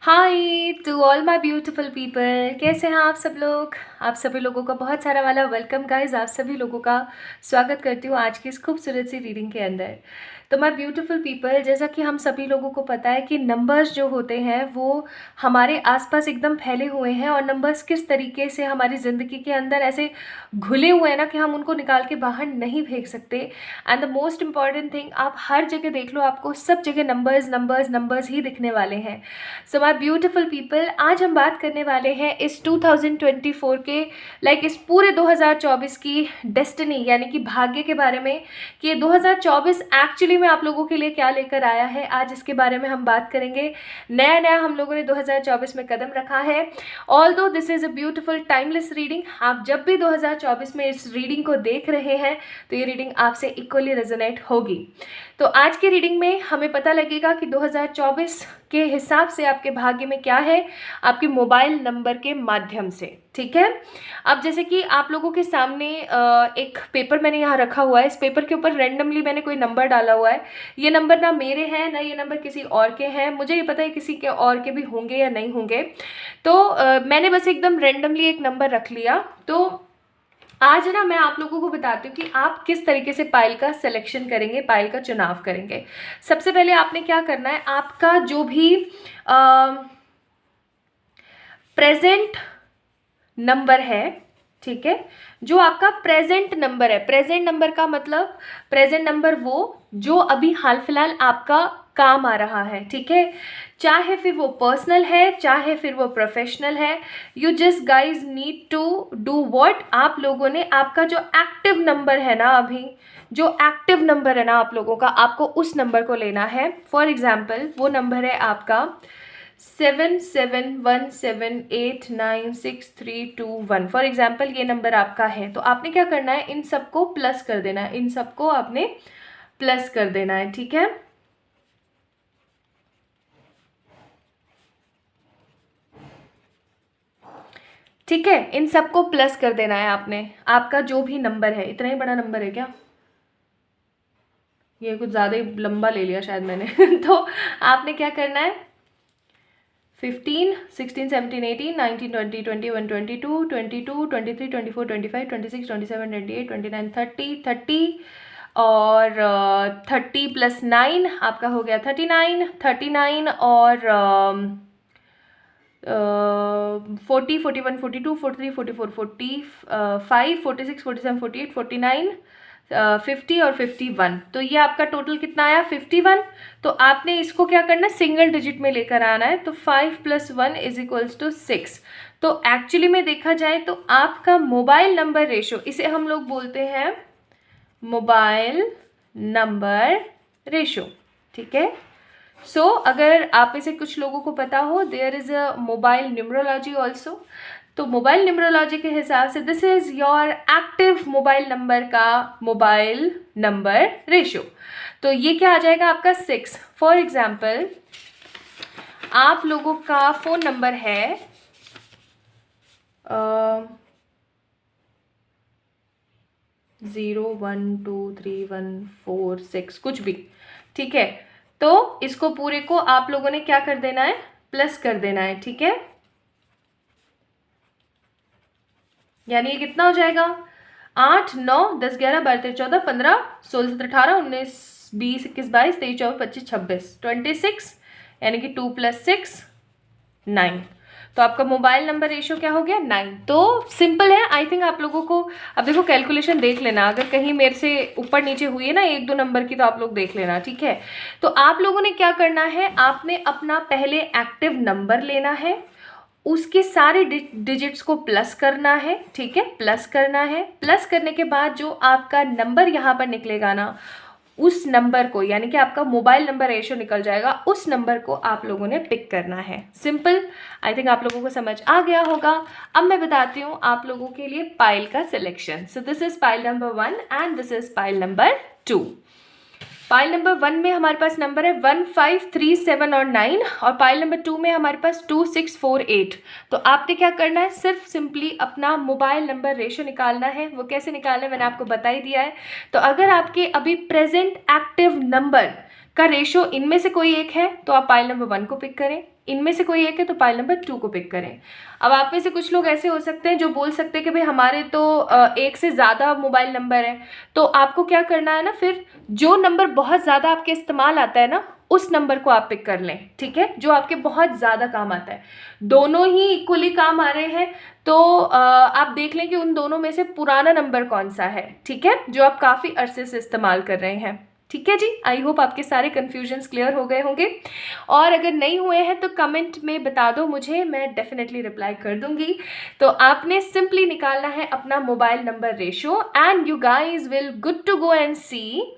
Hi to all my beautiful people, कैसे हैं आप सब लोग। आप सभी लोगों का बहुत सारा वाला वेलकम गाइस। आप सभी लोगों का स्वागत करती हूँ आज की इस खूबसूरत सी रीडिंग के अंदर। तो माय ब्यूटीफुल पीपल, जैसा कि हम सभी लोगों को पता है कि नंबर्स जो होते हैं वो हमारे आसपास एकदम फैले हुए हैं, और नंबर्स किस तरीके से हमारी ज़िंदगी के अंदर ऐसे घुले हुए हैं ना कि हम उनको निकाल के बाहर नहीं फेंक सकते। And the most important thing, आप हर जगह देख लो, आपको सब जगह नंबर्स नंबर्स नंबर्स ही दिखने वाले हैं। सो माय ब्यूटीफुल पीपल, आज हम बात करने वाले हैं इस 2024 के इस पूरे 2024 की डेस्टिनी यानी कि भाग्य के बारे में, कि ये 2024 एक्चुअली में आप लोगों के लिए क्या लेकर आया है। आज इसके बारे में हम बात करेंगे। नया नया हम लोगों ने 2024 में कदम रखा है। Although this is a beautiful timeless reading, आप जब भी 2024 में इस रीडिंग को देख रहे हैं तो ये रीडिंग आपसे इक्वली रेजोनेट होगी। तो आज की रीडिंग में हमें पता लगेगा कि 2024 के हिसाब से आपके भाग्य में क्या है, आपके मोबाइल नंबर के माध्यम से। ठीक है, अब जैसे कि आप लोगों के सामने एक पेपर मैंने यहाँ रखा हुआ है। इस पेपर के ऊपर रेंडमली मैंने कोई नंबर डाला हुआ है। ये नंबर ना मेरे हैं ना ये नंबर किसी और के हैं, मुझे ये पता है किसी के और के भी होंगे या नहीं होंगे। तो मैंने बस एकदम रेंडमली एक नंबर रख लिया। तो आज ना मैं आप लोगों को बताती हूँ कि आप किस तरीके से पाइल का सिलेक्शन करेंगे, पाइल का चुनाव करेंगे। सबसे पहले आपने क्या करना है, आपका जो भी प्रेजेंट नंबर है, ठीक है, जो आपका प्रेजेंट नंबर है, प्रेजेंट नंबर का मतलब प्रेजेंट नंबर वो जो अभी हाल फिलहाल आपका काम आ रहा है। ठीक है, चाहे फिर वो पर्सनल है चाहे फिर वो प्रोफेशनल है, you just guys need to do what. आप लोगों ने आपका जो एक्टिव नंबर है ना, अभी जो एक्टिव नंबर है ना आप लोगों का, आपको उस नंबर को लेना है। फॉर एग्जाम्पल वो नंबर है आपका 7717896321। फॉर एग्जाम्पल ये नंबर आपका है। तो आपने क्या करना है, इन सबको प्लस कर देना है, इन सबको आपने प्लस कर देना है। ठीक है, ठीक है, इन सबको प्लस कर देना है आपने। आपका जो भी नंबर है, इतना ही बड़ा नंबर है क्या, ये कुछ ज़्यादा ही लंबा ले लिया शायद मैंने तो आपने क्या करना है, 15, 16, 17, 18, 19, 20, 21, 22, 22, 23, 24, 25, 26, 27, 28, 29, 30, 30 और 30 प्लस 9 आपका हो गया 39, 39 और 40, 41, 42, 43, 44, 45, 46, 47, 48, 49, 50 और 51। तो ये आपका टोटल कितना आया, 51। तो आपने इसको क्या करना है, सिंगल डिजिट में लेकर आना है। तो 5 + 1 = 6। तो एक्चुअली में देखा जाए तो आपका मोबाइल नंबर रेशो, इसे हम लोग बोलते हैं मोबाइल नंबर रेशो। ठीक है, सो अगर आप में से कुछ लोगों को पता हो, there is a mobile numerology also. तो मोबाइल न्यूमरोलॉजी के हिसाब से this is your active mobile number का मोबाइल नंबर रेशो। तो ये क्या आ जाएगा आपका 6। फॉर एग्जाम्पल आप लोगों का फ़ोन नंबर है 0123146 कुछ भी, ठीक है। तो इसको पूरे को आप लोगों ने क्या कर देना है, प्लस कर देना है। ठीक है, यानी ये कितना हो जाएगा, 8, 9, 10, 11, 12, 13, 14, 15, 16, 17, 18, 19, 20, 21, 22, 23, 24, 25, 26, 26, यानी कि 2 + 6 9। तो आपका मोबाइल नंबर रेशो क्या हो गया, 9। तो सिंपल है, आई थिंक आप लोगों को। अब देखो कैलकुलेशन देख लेना, अगर कहीं मेरे से ऊपर नीचे हुई है ना 1-2 नंबर की, तो आप लोग देख लेना। ठीक है, तो आप लोगों ने क्या करना है, आपने अपना पहले एक्टिव नंबर लेना है, उसके सारे डिजिट्स को प्लस करना है। ठीक है, प्लस करना है। प्लस करने के बाद जो आपका नंबर यहाँ पर निकलेगा ना, उस नंबर को, यानी कि आपका मोबाइल नंबर रेशो निकल जाएगा, उस नंबर को आप लोगों ने पिक करना है। सिंपल, आई थिंक आप लोगों को समझ आ गया होगा। अब मैं बताती हूँ आप लोगों के लिए पाइल का selection. So this is pile number 1 and this is pile number 2। Pile number 1 में हमारे पास नंबर है 1, 5, 3, 7 और 9, और पाइल नंबर 2 में हमारे पास 2, 6, 4, 8। तो आपने क्या करना है, सिर्फ सिंपली अपना मोबाइल नंबर रेशो निकालना है। वो कैसे निकालना है मैंने आपको बता ही दिया है। तो अगर आपके अभी प्रेजेंट एक्टिव नंबर का रेशो इनमें से कोई एक है तो आप पाइल नंबर 1 को पिक करें, इनमें से कोई एक है तो पाइल नंबर 2 को पिक करें। अब आप में से कुछ लोग ऐसे हो सकते हैं जो बोल सकते हैं कि भाई हमारे तो एक से ज़्यादा मोबाइल नंबर है, तो आपको क्या करना है ना, फिर जो नंबर बहुत ज़्यादा आपके इस्तेमाल आता है ना उस नंबर को आप पिक कर लें, ठीक है, जो आपके बहुत ज़्यादा काम आता है। दोनों ही इक्वली काम आ रहे हैं तो आप देख लें कि उन दोनों में से पुराना नंबर कौन सा है, ठीक है, जो आप काफ़ी अरसे से इस्तेमाल कर रहे हैं। ठीक है जी, आई होप आपके सारे कन्फ्यूजन्स क्लियर हो गए होंगे, और अगर नहीं हुए हैं तो कमेंट में बता दो मुझे, मैं डेफिनेटली रिप्लाई कर दूंगी। तो आपने सिंपली निकालना है अपना mobile number ratio and you guys will good to go and see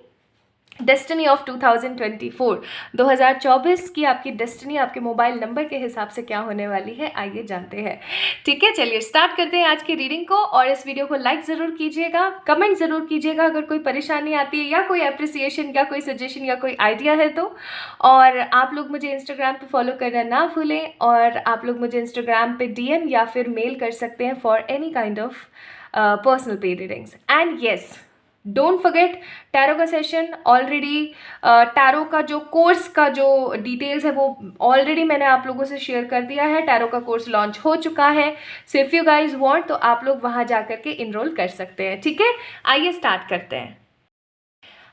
destiny of 2024। 2024 की आपकी डेस्टिनी आपके मोबाइल नंबर के हिसाब से क्या होने वाली है, आइए जानते हैं। ठीक है, चलिए स्टार्ट करते हैं आज की रीडिंग को, और इस वीडियो को लाइक ज़रूर कीजिएगा, कमेंट ज़रूर कीजिएगा अगर कोई परेशानी आती है या कोई अप्रिसिएशन या कोई सजेशन या कोई आइडिया है तो। और आप लोग मुझे इंस्टाग्राम पे फॉलो करना ना भूलें, और आप लोग मुझे इंस्टाग्राम पे DM या फिर मेल कर सकते हैं for any kind of personal paid readings. And yes, don't forget tarot का सेशन ऑलरेडी, टैरो का जो कोर्स का जो डिटेल्स है वो ऑलरेडी मैंने आप लोगों से शेयर कर दिया है। टैरो का कोर्स लॉन्च हो चुका है, so if you guys want तो आप लोग वहाँ जा कर के इनरोल कर सकते हैं। ठीक है, आइए स्टार्ट करते हैं।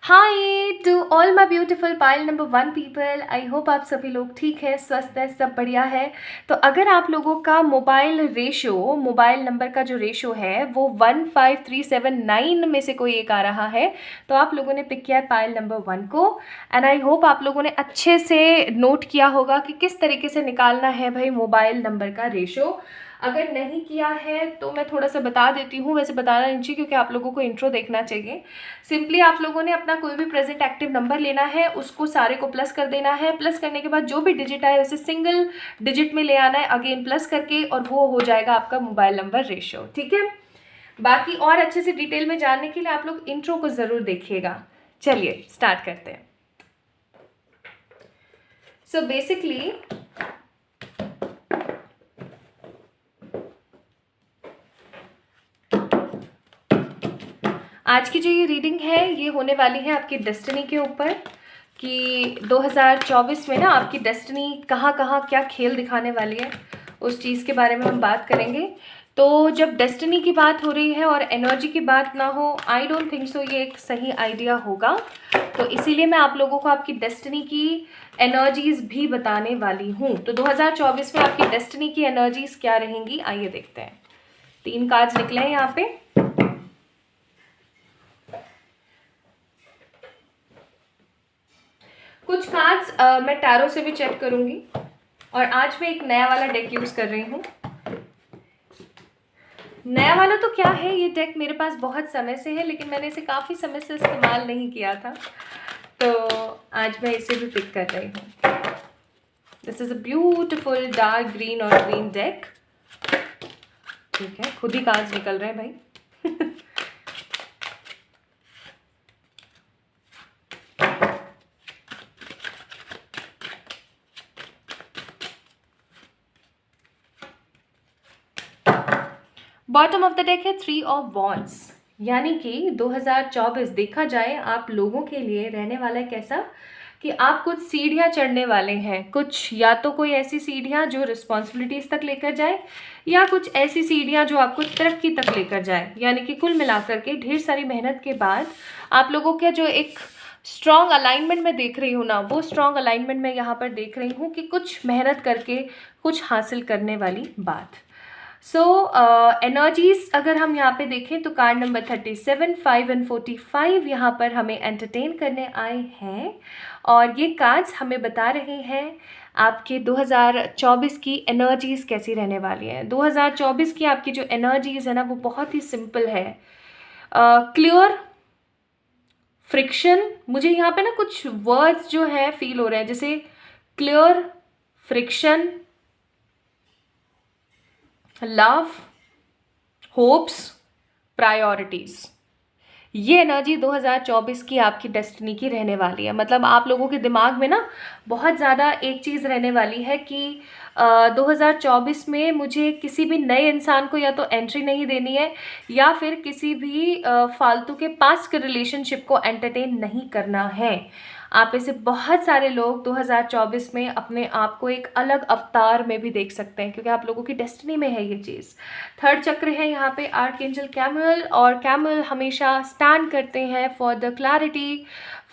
Hi to all my beautiful pile number 1 people, I hope आप सभी लोग ठीक है, स्वस्थ है, सब बढ़िया है। तो अगर आप लोगों का मोबाइल रेशो, मोबाइल नंबर का जो रेशो है वो 15379 में से कोई एक आ रहा है तो आप लोगों ने पिक किया है पाइल नंबर 1 को। एंड आई होप आप लोगों ने अच्छे से नोट किया होगा कि किस तरीके से निकालना है भाई मोबाइल नंबर का रेशो। अगर नहीं किया है तो मैं थोड़ा सा बता देती हूँ, वैसे बताना नहीं चाहिए क्योंकि आप लोगों को इंट्रो देखना चाहिए। सिंपली आप लोगों ने अपना कोई भी प्रेजेंट एक्टिव नंबर लेना है, उसको सारे को प्लस कर देना है, प्लस करने के बाद जो भी डिजिट आए उसे सिंगल डिजिट में ले आना है अगेन प्लस करके, और वो हो जाएगा आपका मोबाइल नंबर रेशो। ठीक है, बाकी और अच्छे से डिटेल में जानने के लिए आप लोग इंट्रो को ज़रूर देखिएगा। चलिए स्टार्ट करते हैं। सो बेसिकली आज की जो ये रीडिंग है ये होने वाली है आपकी डेस्टिनी के ऊपर, कि 2024 में ना आपकी डेस्टिनी कहाँ कहाँ क्या खेल दिखाने वाली है, उस चीज़ के बारे में हम बात करेंगे। तो जब डेस्टिनी की बात हो रही है और एनर्जी की बात ना हो, आई डोंट थिंक सो ये एक सही आइडिया होगा, तो इसीलिए मैं आप लोगों को आपकी डेस्टिनी की एनर्जीज़ भी बताने वाली हूँ। तो 2024 में आपकी डेस्टिनी की एनर्जीज़ क्या रहेंगी, आइए देखते हैं। 3 कार्ड्स निकले हैं यहाँ पे। कुछ कार्ड्स मैं टैरो से भी चेक करूंगी, और आज मैं एक नया वाला डेक यूज़ कर रही हूँ। नया वाला तो क्या है, ये डेक मेरे पास बहुत समय से है लेकिन मैंने इसे काफ़ी समय से इस्तेमाल नहीं किया था, तो आज मैं इसे भी पिक कर रही हूँ। This is a beautiful dark green और ग्रीन डेक। ठीक है, खुद ही कार्ड्स निकल रहे हैं भाई। बॉटम ऑफ द डेक है 3 ऑफ वॉन्ड्स, यानी कि 2024 देखा जाए आप लोगों के लिए रहने वाला है कैसा, कि आप कुछ सीढ़ियाँ चढ़ने वाले हैं। कुछ या तो कोई ऐसी सीढ़ियाँ जो रिस्पॉन्सिबिलिटीज़ तक लेकर जाए, या कुछ ऐसी सीढ़ियाँ जो आपको तरक्की तक लेकर जाए। यानी कि कुल मिलाकर के ढेर सारी मेहनत के बाद आप लोगों का जो एक स्ट्रॉन्ग अलाइनमेंट मैं देख रही हूँ ना, वो स्ट्रॉन्ग अलाइनमेंट मैं यहाँ पर देख रही हूँ कि कुछ मेहनत करके कुछ हासिल करने वाली बात। सो एनर्जीज अगर हम यहाँ पे देखें तो कार्ड नंबर 37, 5 एंड 45 यहाँ पर हमें एंटरटेन करने आए हैं, और ये कार्ड्स हमें बता रहे हैं आपके 2024 की एनर्जीज़ कैसी रहने वाली हैं। 2024 की आपकी जो एनर्जीज़ है ना वो बहुत ही सिंपल है। क्लियर, फ्रिक्शन, मुझे यहाँ पे ना कुछ वर्ड्स जो है फील हो रहे हैं, जैसे clear, friction, love, hopes, priorities. ये एनर्जी 2024 की आपकी डेस्टिनी की रहने वाली है। मतलब आप लोगों के दिमाग में ना बहुत ज़्यादा एक चीज़ रहने वाली है कि 2024 में मुझे किसी भी नए इंसान को या तो एंट्री नहीं देनी है, या फिर किसी भी फालतू के पास्ट के रिलेशनशिप को एंटरटेन नहीं करना है। आप में से बहुत सारे लोग 2024 में अपने आप को एक अलग अवतार में भी देख सकते हैं, क्योंकि आप लोगों की डेस्टिनी में है ये चीज़। थर्ड चक्र है यहाँ पे आर्कएंजल कैमुअल, और कैमुअल हमेशा स्टैंड करते हैं for the clarity,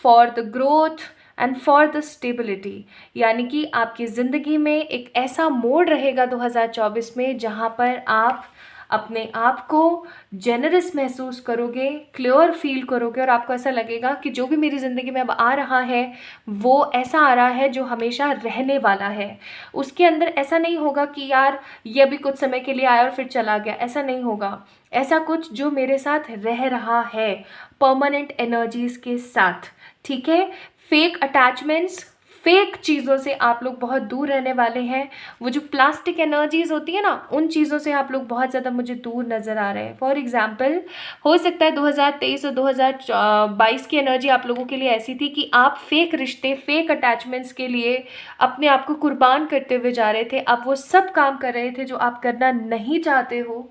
for the growth and for the stability. यानी कि आपकी ज़िंदगी में एक ऐसा मोड़ रहेगा 2024 में जहाँ पर आप अपने आप को जेनरस महसूस करोगे, क्लियर फील करोगे, और आपको ऐसा लगेगा कि जो भी मेरी ज़िंदगी में अब आ रहा है वो ऐसा आ रहा है जो हमेशा रहने वाला है। उसके अंदर ऐसा नहीं होगा कि यार ये अभी कुछ समय के लिए आया और फिर चला गया, ऐसा नहीं होगा। ऐसा कुछ जो मेरे साथ रह रहा है परमानेंट एनर्जीज़ के साथ, ठीक है। फेक अटैचमेंट्स, फेक चीज़ों से आप लोग बहुत दूर रहने वाले हैं। वो जो प्लास्टिक एनर्जीज होती है ना, उन चीज़ों से आप लोग बहुत ज़्यादा मुझे दूर नज़र आ रहे हैं। फॉर एग्जांपल हो सकता है 2023 और 2022 की एनर्जी आप लोगों के लिए ऐसी थी कि आप फेक रिश्ते, फेक अटैचमेंट्स के लिए अपने आप को कुर्बान करते हुए जा रहे थे। आप वो सब काम कर रहे थे जो आप करना नहीं चाहते हो।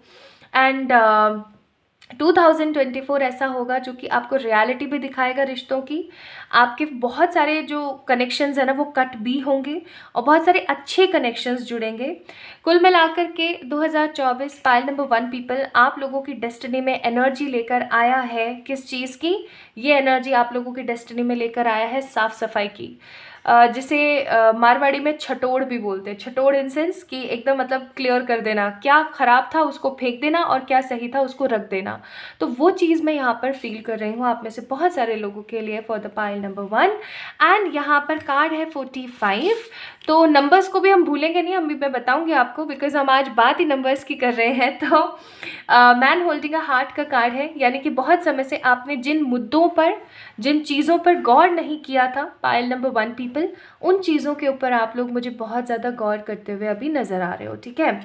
एंड 2024 ऐसा होगा जो कि आपको रियलिटी भी दिखाएगा रिश्तों की। आपके बहुत सारे जो कनेक्शंस हैं ना वो कट भी होंगे और बहुत सारे अच्छे कनेक्शंस जुड़ेंगे। कुल मिलाकर के 2024 पाइल नंबर 1 पीपल आप लोगों की डेस्टिनी में एनर्जी लेकर आया है। किस चीज़ की? ये एनर्जी आप लोगों की डेस्टिनी में लेकर आया है साफ़ सफाई की, जिसे मारवाड़ी में छटोड़ भी बोलते हैं। छटोड़ इन सेंस कि एकदम मतलब क्लियर कर देना, क्या ख़राब था उसको फेंक देना और क्या सही था उसको रख देना। तो वो चीज़ मैं यहाँ पर फील कर रही हूँ आप में से बहुत सारे लोगों के लिए for the pile number 1। And यहाँ पर कार्ड है 45। तो नंबर्स को भी हम भूलेंगे नहीं, हम भी मैं बताऊँगी आपको, बिकॉज हम आज बात ही नंबर्स की कर रहे हैं। तो मैन होल्डिंग अ हार्ट का कार्ड है, यानी कि बहुत समय से आपने जिन मुद्दों पर, जिन चीज़ों पर गौर नहीं किया था पाइल नंबर 1 पीपल, उन चीज़ों के ऊपर आप लोग मुझे बहुत ज़्यादा गौर करते हुए अभी नज़र आ रहे हो, ठीक है।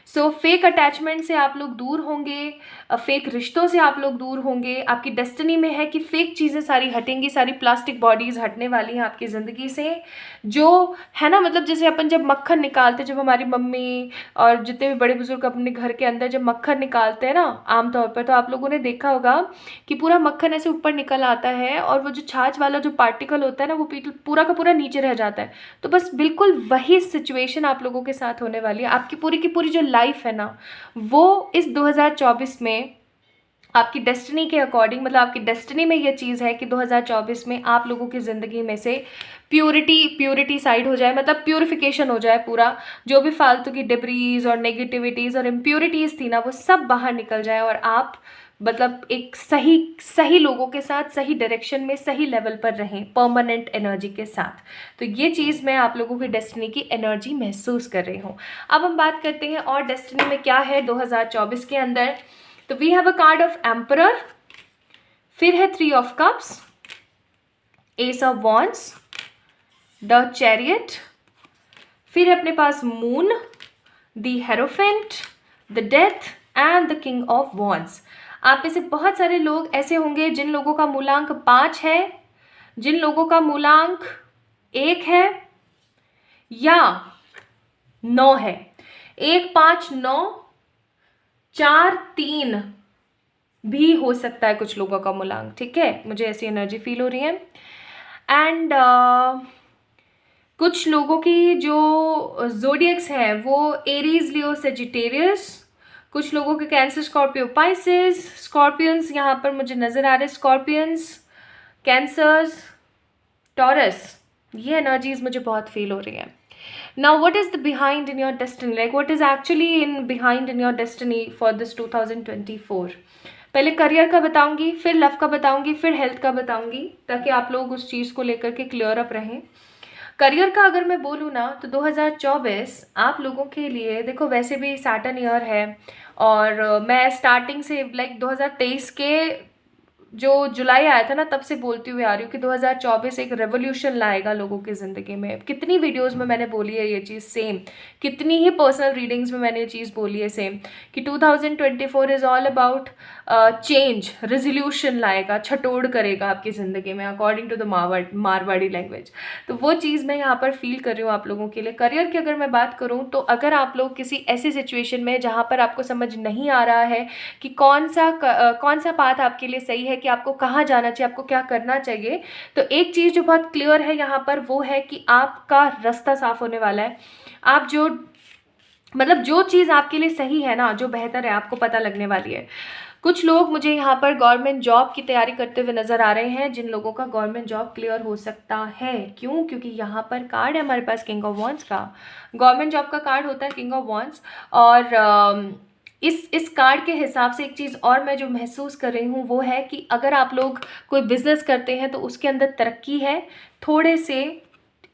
सो फेक अटैचमेंट से आप लोग दूर होंगे, फेक रिश्तों से आप लोग दूर होंगे। आपकी डेस्टिनी में है कि फेक चीज़ें सारी हटेंगी, सारी प्लास्टिक बॉडीज़ हटने वाली हैं आपकी ज़िंदगी से, जो है ना, मतलब जैसे अपन जब मक्खन निकालते, जब हमारी मम्मी और जितने भी बड़े बुजुर्ग अपने घर के अंदर जब मक्खन निकालते हैं ना आमतौर पर, तो आप लोगों ने देखा होगा कि पूरा मक्खन ऐसे ऊपर निकल आता है और वो जो छाछ वाला जो पार्टिकल होता है ना वो पूरा का पूरा नीचे रह जाता है। तो बस बिल्कुल वही सिचुएशन आप लोगों के साथ होने वाली है। आपकी पूरी की पूरी जो लाइफ है ना वो इस 2024 में आपकी डेस्टिनी के अकॉर्डिंग, मतलब आपकी डेस्टिनी में ये चीज़ है कि 2024 में आप लोगों की ज़िंदगी में से प्यूरिटी साइड हो जाए, मतलब प्यूरिफिकेशन हो जाए। पूरा जो भी फालतू की डिब्रीज और नेगेटिविटीज़ और इम्प्योरिटीज़ थी ना वो सब बाहर निकल जाए और आप मतलब एक सही लोगों के साथ, सही डायरेक्शन में, सही लेवल पर रहें परमानेंट एनर्जी के साथ। तो ये चीज़ मैं आप लोगों की डेस्टिनी की एनर्जी महसूस कर रही हूँ। अब हम बात करते हैं और डेस्टिनी में क्या है 2024 के अंदर। तो we have a card of emperor, फिर है 3 of cups, ace of wands, the chariot, फिर है अपने पास moon, the hierophant, the death and the king of wands. आप में से बहुत सारे लोग ऐसे होंगे जिन लोगों का मूलांक 5 है, जिन लोगों का मूलांक 1 है या 9 है। 1, 5, 9, 4, 3 भी हो सकता है कुछ लोगों का मूलांक, ठीक है। मुझे ऐसी एनर्जी फील हो रही है। एंड कुछ लोगों की जो जोडियक्स हैं वो एरीज, लियो, सेजिटेरियस। कुछ लोगों के कैंसर, स्कॉर्पियो, पाइसेस। स्कॉर्पियंस यहाँ पर मुझे नज़र आ रहे हैं, स्कॉर्पियंस, कैंसर्स, टॉरस। ये एनर्जीज मुझे बहुत फील हो रही है। Now what is the behind in your destiny, like what is actually behind in your destiny for this 2024? पहले करियर का बताऊंगी, फिर लव का बताऊंगी, फिर हेल्थ का बताऊंगी, ताकि आप लोग उस चीज़ को लेकर के क्लियर अप रहें। करियर का अगर मैं बोलूँ ना तो 2024 आप लोगों के लिए, देखो वैसे भी सैटर्न ईयर है और मैं स्टार्टिंग से लाइक 2023 के जो जुलाई आया था ना तब से बोलती हुई आ रही हूँ कि 2024 एक रेवोल्यूशन लाएगा लोगों की ज़िंदगी में। कितनी वीडियोस में मैंने बोली है ये चीज़ सेम, कितनी ही पर्सनल रीडिंग्स में मैंने ये चीज़ बोली है सेम, कि 2024 is all about change, resolution लाएगा, छटोड़ करेगा आपकी ज़िंदगी में according to the Marwari language. तो वो चीज़ मैं यहाँ पर फील कर रही हूँ आप लोगों के लिए। करियर की अगर मैं बात करूँ तो अगर आप लोग किसी ऐसी सिचुएशन में जहाँ पर आपको समझ नहीं आ रहा है कि कौन सा पाथ आपके लिए सही है, कि आपको कहाँ जाना चाहिए, आपको क्या करना चाहिए, तो एक चीज़ जो बहुत क्लियर है यहाँ पर वो है कि आपका रास्ता साफ होने वाला है। आप जो मतलब जो चीज़ आपके लिए सही है ना, जो बेहतर है, आपको पता लगने वाली है। कुछ लोग मुझे यहाँ पर गवर्नमेंट जॉब की तैयारी करते हुए नज़र आ रहे हैं, जिन लोगों का गवर्नमेंट जॉब क्लियर हो सकता है। क्यों? क्योंकि यहाँ पर कार्ड है हमारे पास किंग ऑफ वॉन्ड्स का। गवर्नमेंट जॉब का कार्ड होता है किंग ऑफ वॉन्ड्स। और इस कार्ड के हिसाब से एक चीज़ और मैं जो महसूस कर रही हूँ वो है कि अगर आप लोग कोई बिजनेस करते हैं तो उसके अंदर तरक्की है, थोड़े से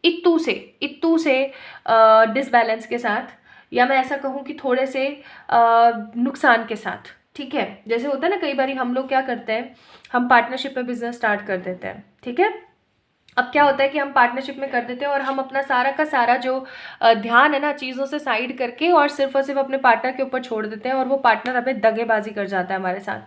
इत्तू से डिसबैलेंस के साथ, या मैं ऐसा कहूँ कि थोड़े से नुकसान के साथ। ठीक है, जैसे होता है ना, कई बार हम लोग क्या करते हैं, हम पार्टनरशिप में बिजनेस स्टार्ट कर देते हैं। ठीक है, अब क्या होता है कि हम पार्टनरशिप में कर देते हैं और हम अपना सारा का सारा जो ध्यान है ना चीज़ों से साइड करके और सिर्फ अपने पार्टनर के ऊपर छोड़ देते हैं, और वो पार्टनर हमें दगेबाजी कर जाता है हमारे साथ।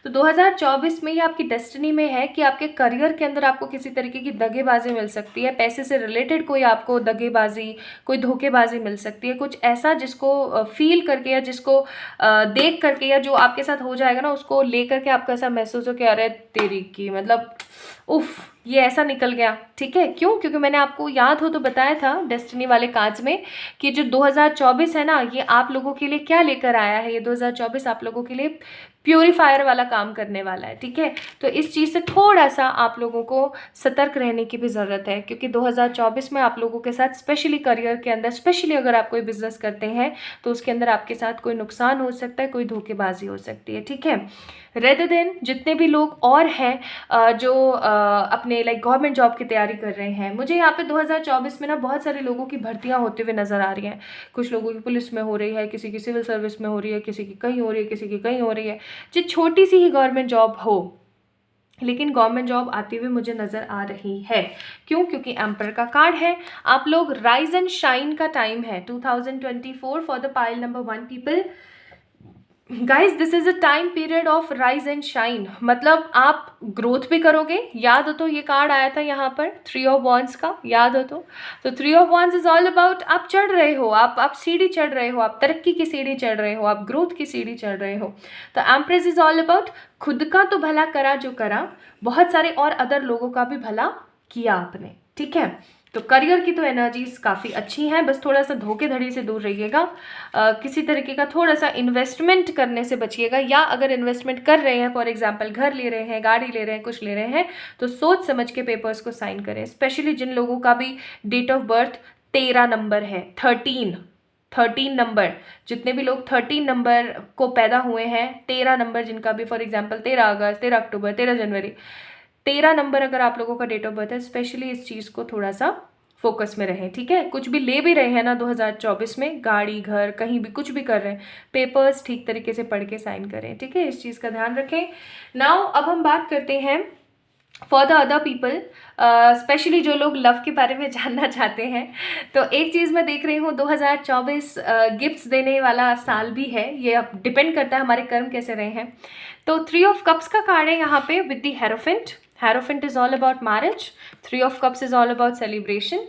तो 2024 में ये आपकी डेस्टिनी में है कि आपके करियर के अंदर आपको किसी तरीके की दगेबाजी मिल सकती है, पैसे से रिलेटेड कोई आपको दगेबाजी, कोई धोखेबाजी मिल सकती है, कुछ ऐसा जिसको फील करके या जिसको देख करके या जो आपके साथ हो जाएगा ना, उसको लेकर के आपको ऐसा महसूस हो कि अरे तेरी की मतलब उफ, ये ऐसा निकल गया। ठीक है, क्यों? क्योंकि मैंने आपको याद हो तो बताया था डेस्टिनी वाले कार्ड्स में कि जो 2024 है ना, ये आप लोगों के लिए क्या लेकर आया है। ये 2024 आप लोगों के लिए प्यूरीफायर वाला काम करने वाला है। ठीक है, तो इस चीज़ से थोड़ा सा आप लोगों को सतर्क रहने की भी ज़रूरत है, क्योंकि 2024 में आप लोगों के साथ स्पेशली करियर के अंदर, स्पेशली अगर आप कोई बिजनेस करते हैं तो उसके अंदर आपके साथ कोई नुकसान हो सकता है, कोई धोखेबाजी हो सकती है। ठीक है, रेदर देन जितने भी लोग और हैं जो अपने लाइक गवर्नमेंट जॉब की तैयारी कर रहे हैं, मुझे यहाँ पे 2024 में ना बहुत सारे लोगों की भर्तियाँ होते हुए नज़र आ रही हैं। कुछ लोगों की पुलिस में हो रही है, किसी की सिविल सर्विस में हो रही है, किसी की कहीं हो रही है, किसी की कहीं हो रही है। जो छोटी सी ही गवर्नमेंट जॉब हो, लेकिन गवर्नमेंट जॉब आती हुई मुझे नज़र आ रही है। क्यों? क्योंकि एम्पर का कार्ड है। आप लोग राइज एंड शाइन का टाइम है 2024 for the pile number 1 people. Guys this is a time period of rise and shine, मतलब आप ग्रोथ भी करोगे। याद हो तो ये कार्ड आया था यहाँ पर 3 ऑफ वॉन्ड्स का, याद हो तो 3 of wands is all about आप चढ़ रहे हो, आप सीढ़ी चढ़ रहे हो, आप तरक्की की सीढ़ी चढ़ रहे हो, आप ग्रोथ की सीढ़ी चढ़ रहे हो। तो एम्प्रेस इज ऑल अबाउट खुद का तो भला करा जो करा, बहुत सारे और अदर लोगों का भी भला किया आपने। ठीक है, तो करियर की तो एनर्जीज काफ़ी अच्छी हैं, बस थोड़ा सा धोखेधड़ी से दूर रहिएगा। किसी तरीके का थोड़ा सा इन्वेस्टमेंट करने से बचिएगा, या अगर इन्वेस्टमेंट कर रहे हैं, फॉर एग्जांपल घर ले रहे हैं, गाड़ी ले रहे हैं, कुछ ले रहे हैं, तो सोच समझ के पेपर्स को साइन करें। स्पेशली जिन लोगों का भी डेट ऑफ बर्थ 13 नंबर है, 13 नंबर, जितने भी लोग 13 नंबर को पैदा हुए हैं, 13 नंबर जिनका भी, for example 13 August, 13 October, 13 January, 13 number अगर आप लोगों का डेट ऑफ बर्थ है, स्पेशली इस चीज़ को थोड़ा सा फोकस में रहें। ठीक है, कुछ भी ले भी रहे हैं ना 2024 में, गाड़ी घर कहीं भी कुछ भी कर रहे हैं, पेपर्स ठीक तरीके से पढ़ के साइन करें। ठीक है, इस चीज़ का ध्यान रखें। नाउ अब हम बात करते हैं for the other people, specially जो लोग लव के बारे में जानना चाहते हैं। तो एक चीज़ मैं देख रही हूँ, 2024 गिफ्ट्स देने वाला साल भी है। ये अब डिपेंड करता है हमारे कर्म कैसे रहे हैं। तो 3 ऑफ कप्स का कार्ड है यहाँ पे with the hierophant. Hierophant is all about marriage, 3 of cups is all about celebration.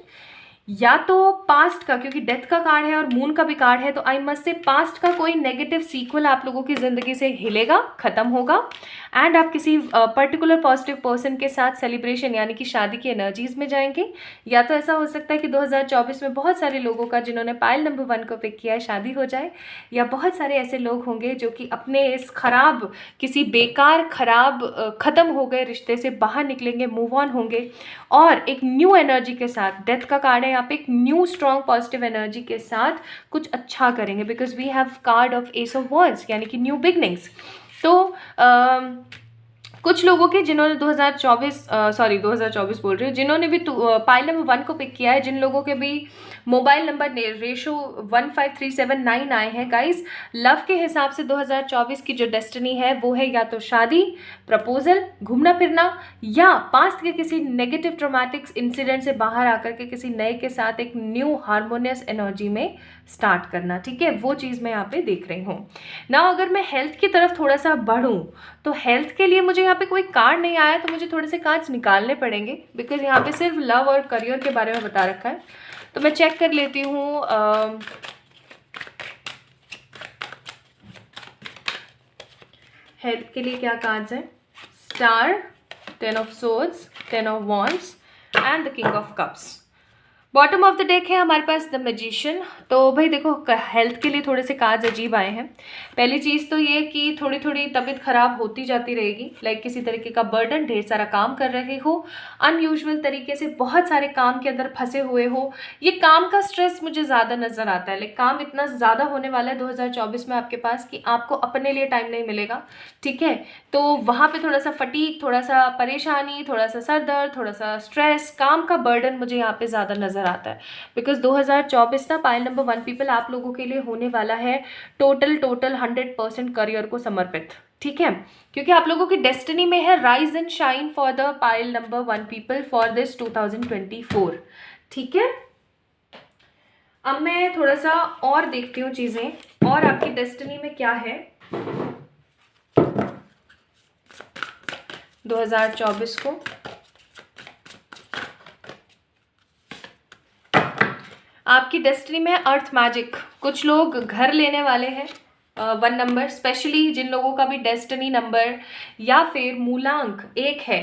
या तो पास्ट का, क्योंकि डेथ का कार्ड है और मून का भी कार्ड है, तो आई मस्ट से पास्ट का कोई नेगेटिव सीक्वल आप लोगों की ज़िंदगी से हिलेगा, ख़त्म होगा, एंड आप किसी पर्टिकुलर पॉजिटिव पर्सन के साथ सेलिब्रेशन यानी कि शादी की एनर्जीज में जाएंगे। या तो ऐसा हो सकता है कि 2024 में बहुत सारे लोगों का, जिन्होंने पाइल नंबर 1 को पिक किया है, शादी हो जाए, या बहुत सारे ऐसे लोग होंगे जो कि अपने इस खराब, किसी बेकार खराब ख़त्म हो गए रिश्ते से बाहर निकलेंगे, मूव ऑन होंगे, और एक न्यू एनर्जी के साथ, डेथ का कार्ड है यहाँ पे, एक न्यू स्ट्रॉन्ग पॉजिटिव एनर्जी के साथ कुछ अच्छा करेंगे, because we have card of ace of wands यानी कि न्यू बिगनिंग्स। तो कुछ लोगों के जिन्होंने 2024 बोल रही हूँ, जिन्होंने भी पाइल नंबर 1 को पिक किया है, जिन लोगों के भी मोबाइल नंबर रेशो 15379 आए हैं, गाइस लव के हिसाब से 2024 की जो डेस्टिनी है वो है या तो शादी, प्रपोजल, घूमना फिरना, या पास्ट के किसी नेगेटिव ट्रॉमेटिक इंसिडेंट से बाहर आकर के किसी नए के साथ एक न्यू हार्मोनियस एनर्जी में स्टार्ट करना। ठीक है, वो चीज़ मैं यहाँ पे देख रही हूँ ना। अगर मैं हेल्थ की तरफ थोड़ा सा बढ़ूँ, तो हेल्थ के लिए मुझे यहाँ पे कोई कार्ड नहीं आया, तो मुझे थोड़े से कार्ड्स निकालने पड़ेंगे, बिकॉज यहाँ पे सिर्फ लव और करियर के बारे में बता रखा है। तो मैं चेक कर लेती हूँ हेल्थ के लिए क्या कार्ड्स हैं। Star, 10 of swords, 10 of wands and the king of cups. Bottom of the deck है हमारे पास द मैजिशियन। तो भाई देखो, हेल्थ के लिए थोड़े से कार्ड्स अजीब आए हैं। पहली चीज़ तो ये कि थोड़ी थोड़ी तबीयत खराब होती जाती रहेगी, लाइक किसी तरीके का बर्डन, ढेर सारा काम कर रहे हो, अनयूजुअल तरीके से बहुत सारे काम के अंदर फंसे हुए हो। ये काम का स्ट्रेस मुझे ज़्यादा नज़र आता है, लाइक काम इतना ज़्यादा होने वाला है 2024 में आपके पास कि आपको अपने लिए टाइम नहीं मिलेगा, ठीक है। तो वहाँ पे थोड़ा सा फटीक, थोड़ा सा परेशानी, थोड़ा सा सर दर्द, थोड़ा सा स्ट्रेस, काम का बर्डन मुझे यहाँ पे ज़्यादा नज़र आता है। बिकॉज 2024 ना पाइल नंबर 1 पीपल आप लोगों के लिए होने वाला है टोटल 100% करियर को समर्पित, ठीक है। क्योंकि आप लोगों की डेस्टिनी में है rise and shine for the pile number 1 people for this 2024, ठीक है। अब मैं थोड़ा सा और देखती हूँ चीज़ें और आपकी डेस्टिनी में क्या है 2024 को। आपकी डेस्टिनी में अर्थ मैजिक, कुछ लोग घर लेने वाले हैं 1 नंबर, स्पेशली जिन लोगों का भी डेस्टिनी नंबर या फिर मूलांक 1 है,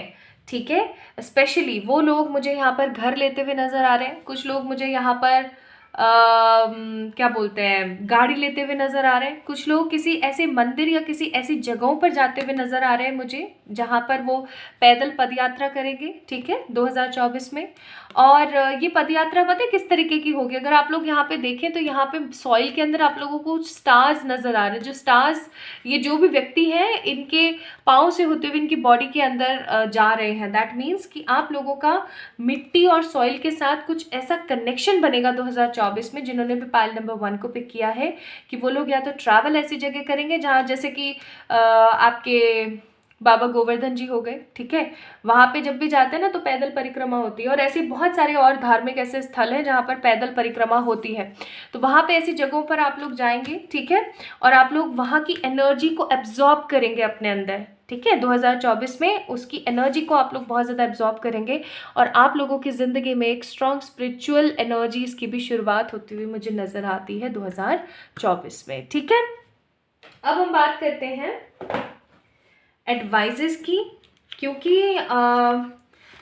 ठीक है। स्पेशली वो लोग मुझे यहाँ पर घर लेते हुए नज़र आ रहे हैं। कुछ लोग मुझे यहाँ पर क्या बोलते हैं, गाड़ी लेते हुए नज़र आ रहे हैं। कुछ लोग किसी ऐसे मंदिर या किसी ऐसी जगहों पर जाते हुए नज़र आ रहे हैं मुझे, जहाँ पर वो पैदल पदयात्रा करेंगे, ठीक है, 2024 में। और ये पदयात्रा पता है किस तरीके की होगी, अगर आप लोग यहाँ पे देखें तो यहाँ पे सॉइल के अंदर आप लोगों को स्टार्स नज़र आ रहे हैं। जो स्टार्स, ये जो भी व्यक्ति हैं, इनके पाँव से होते हुए इनकी बॉडी के अंदर जा रहे हैं। दैट मीन्स कि आप लोगों का मिट्टी और सॉइल के साथ कुछ ऐसा कनेक्शन बनेगा 2024 में। जिन्होंने भी पाइल नंबर 1 को पिक किया है कि वो लोग या तो ट्रैवल ऐसी जगह करेंगे जहाँ, जैसे कि आपके बाबा गोवर्धन जी हो गए, ठीक है, वहाँ पे जब भी जाते हैं ना तो पैदल परिक्रमा होती है। और ऐसे बहुत सारे और धार्मिक ऐसे स्थल हैं जहाँ पर पैदल परिक्रमा होती है। तो वहाँ पे ऐसी जगहों पर आप लोग जाएंगे, ठीक है, और आप लोग वहाँ की एनर्जी को एब्जॉर्ब करेंगे अपने अंदर, ठीक है। 2024 में उसकी एनर्जी को आप लोग बहुत ज़्यादा एब्जॉर्ब करेंगे और आप लोगों की ज़िंदगी में एक स्ट्रॉन्ग स्पिरिचुअल एनर्जीज़ की भी शुरुआत होती हुई मुझे नज़र आती है 2024 में, ठीक है। अब हम बात करते हैं एडवाइजेस की, क्योंकि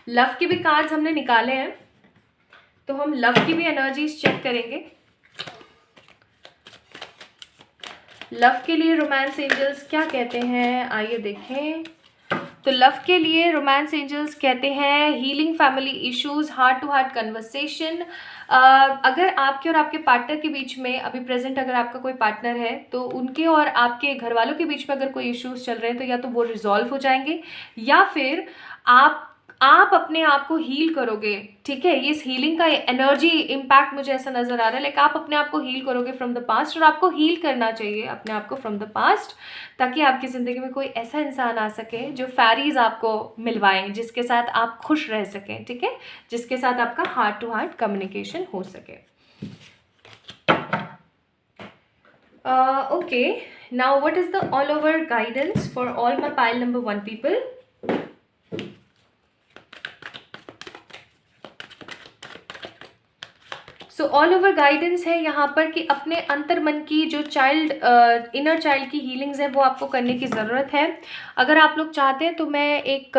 लव के भी कार्ड्स हमने निकाले हैं, तो हम लव की भी एनर्जीज चेक करेंगे। लव के लिए रोमांस एंजल्स क्या कहते हैं, आइए देखें। तो लव के लिए रोमांस एंजल्स कहते हैं healing family issues, heart to heart conversation. अगर आपके और आपके पार्टनर के बीच में अभी प्रेजेंट अगर आपका कोई पार्टनर है तो उनके और आपके घर वालों के बीच में अगर कोई इश्यूज चल रहे हैं तो या तो वो रिजॉल्व हो जाएंगे या फिर आप अपने आप को हील करोगे, ठीक है। ये इस हीलिंग का एनर्जी इम्पैक्ट मुझे ऐसा नज़र आ रहा है, लाइक आप अपने आप को हील करोगे फ्रॉम द पास्ट। और आपको हील करना चाहिए अपने आप को फ्रॉम द पास्ट, ताकि आपकी ज़िंदगी में कोई ऐसा इंसान आ सके जो फैरीज आपको मिलवाएं, जिसके साथ आप खुश रह सकें, ठीक है, जिसके साथ आपका हार्ट टू हार्ट कम्युनिकेशन हो सके। Okay, now what is the all over guidance for all my pile number 1 people. So all over guidance है यहाँ पर कि अपने अंतर मन की जो चाइल्ड इनर चाइल्ड की हीलिंग्स है वो आपको करने की ज़रूरत है। अगर आप लोग चाहते हैं तो मैं एक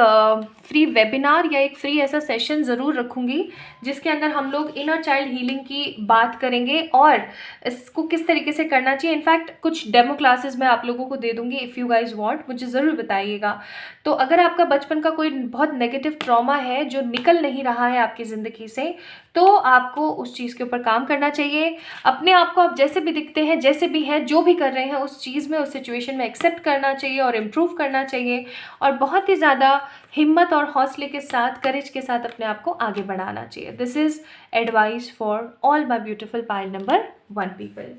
फ्री वेबिनार या एक फ्री ऐसा सेशन ज़रूर रखूँगी जिसके अंदर हम लोग इनर चाइल्ड हीलिंग की बात करेंगे और इसको किस तरीके से करना चाहिए। इनफैक्ट कुछ डेमो क्लासेस मैं आप लोगों को दे दूँगी, इफ़ यू गाइज वांट, मुझे ज़रूर बताइएगा। तो अगर आपका बचपन का कोई बहुत नेगेटिव ट्रॉमा है जो निकल नहीं रहा है आपकी ज़िंदगी से, तो आपको उस चीज़ के ऊपर काम करना चाहिए। अपने आप को आप जैसे भी दिखते हैं, जैसे भी हैं, जो भी कर रहे हैं, उस चीज़ में, उस सिचुएशन में एक्सेप्ट करना चाहिए और इम्प्रूव करना चाहिए और बहुत ही ज़्यादा हिम्मत और हौसले के साथ, करेज के साथ अपने आप को आगे बढ़ाना चाहिए। This is advice for all my beautiful pile number 1 people.